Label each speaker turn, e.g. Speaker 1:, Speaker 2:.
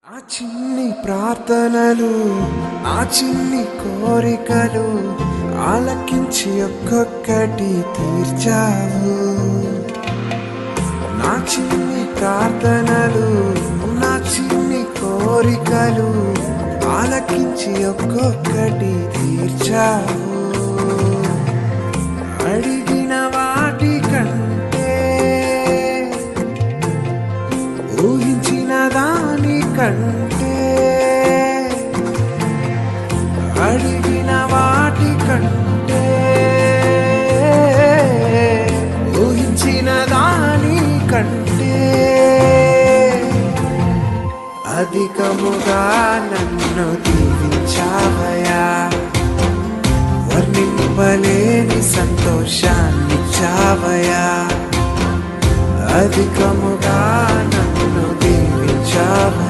Speaker 1: ఆ చిన్ని ప్రార్థనలు, ఆ చిన్ని కోరికలు ఆలకించి ఒక్కొక్కటి తీర్చావు. నా చిన్ని ప్రార్థనలు, నా చిన్ని కోరికలు ఆలకించి ఒక్కొక్కటి తీర్చావు. అడిగిన వాటి కంటే, ఊహించిన దాని కంటే, అడిగిన వాటి కంటే, ఊహించిన దాని కంటే అధికముగా నన్ను దీవించావయ్యా. వర్ణింపలేని సంతోషాన్నిచ్చావయ్యా. అధికముగా నన్ను దీవించావయ్యా.